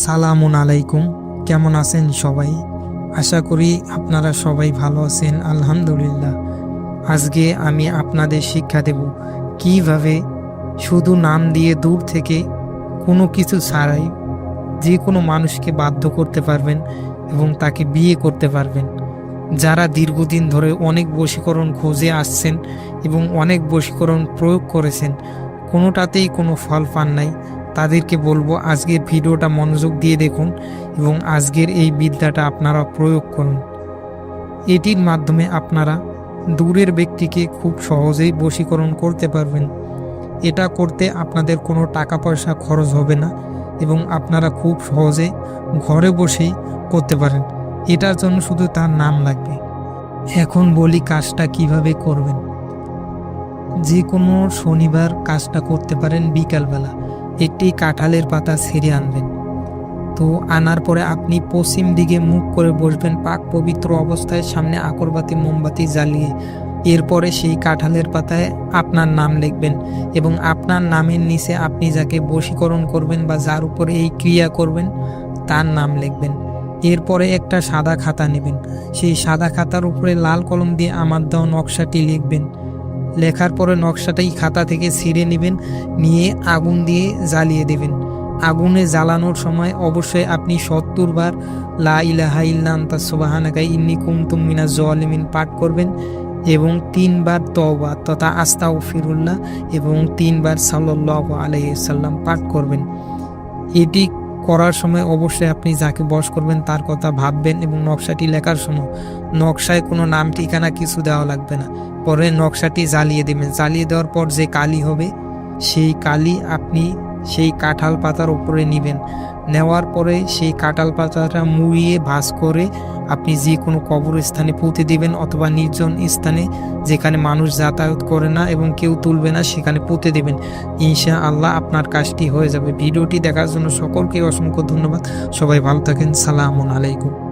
সালামুন আলাইকুম। কেমন আছেন সবাই? আশা করি আপনারা সবাই ভালো আছেন। আলহামদুলিল্লাহ। আজকে আমি আপনাদের শিক্ষা দেব কিভাবে শুধু নাম দিয়ে দূর থেকে কোনো কিছু ছাড়াই যে কোনো মানুষকে বাধ্য করতে পারবেন এবং তাকে বিয়ে করতে পারবেন। যারা দীর্ঘদিন ধরে অনেক বশীকরণ খুঁজে আসছেন এবং অনেক বশীকরণ প্রয়োগ করেছেন, কোনোটাতেই কোনো ফল পান নাই, তাদেরকে বলবো আজকের ভিডিওটা মনোযোগ দিয়ে দেখুন এবং আজকের এই বিদ্যাটা আপনারা প্রয়োগ করুন। এটির মাধ্যমে আপনারা দূরের ব্যক্তিকে খুব সহজেই বশীকরণ করতে পারবেন। এটা করতে আপনাদের কোনো টাকা পয়সা খরচ হবে না এবং আপনারা খুব সহজে ঘরে বসেই করতে পারেন। এটার জন্য শুধু তার নাম লাগবে। এখন বলি কাজটা কিভাবে করবেন। যে কোনো শনিবার কাজটা করতে পারেন বিকালবেলা। একটি কাঁঠালের পাতা ছিঁড়ে আনবেন। তো আনার পরে আপনি পশ্চিম দিকে মুখ করে বসবেন পাক পবিত্র অবস্থায়, সামনে আকরবাতি মোমবাতি জ্বালিয়ে। এরপরে সেই কাঁঠালের পাতায় আপনার নাম লিখবেন এবং আপনার নামের নিচে আপনি যাকে বশীকরণ করবেন বা যার উপরে এই ক্রিয়া করবেন তার নাম লিখবেন। এরপরে একটা সাদা খাতা নেবেন। সেই সাদা খাতার উপরে লাল কলম দিয়ে আমার দেওয়া নকশাটি লিখবেন। লেখার পরে নকশাটাই খাতা থেকে ছিঁড়ে নেবেন, নিয়ে আগুন দিয়ে জ্বালিয়ে দেবেন। আগুনে জ্বালানোর সময় অবশ্যই আপনি ৭০ বার লা ইলাহা ইল্লা আনতা সুবহানাকা ইন্নী কুনতু মিনাজ জালিমিন পাঠ করবেন এবং ৩ বার তওবা তথা আস্তাগফিরুল্লাহ এবং ৩ বার সাল্লাল্লাহু আলাইহি সাল্লাম পাঠ করবেন। এটি করার সময় অবশ্যই আপনি যাকে বশ করবেন তার কথা ভাববেন এবং নকশাটি লেখার সময় নকশায় কোনো নাম ঠিকানা কিছু দেওয়া লাগবে না। পরে নকশাটি জ্বালিয়ে দেবেন। জ্বালিয়ে দেওয়ার পর যে কালি হবে সেই কালি আপনি সেই কাঁঠাল পাতার উপরে নেবেন। নেওয়ার পরে সেই কাঁঠাল পাতাটা মুড়িয়ে ভাঁজ করে আপনি যে কোনো কবরস্থানে পুঁতে দিবেন অথবা নির্জন স্থানে যেখানে মানুষ যাতায়াত করে না এবং কেউ তুলবে না সেখানে পুঁতে দেবেন। ইনশাআল্লাহ আপনার কাজটি হয়ে যাবে। ভিডিওটি দেখার জন্য সকলকে অসংখ্য ধন্যবাদ। সবাই ভালো থাকেন। সালামুন আলাইকুম।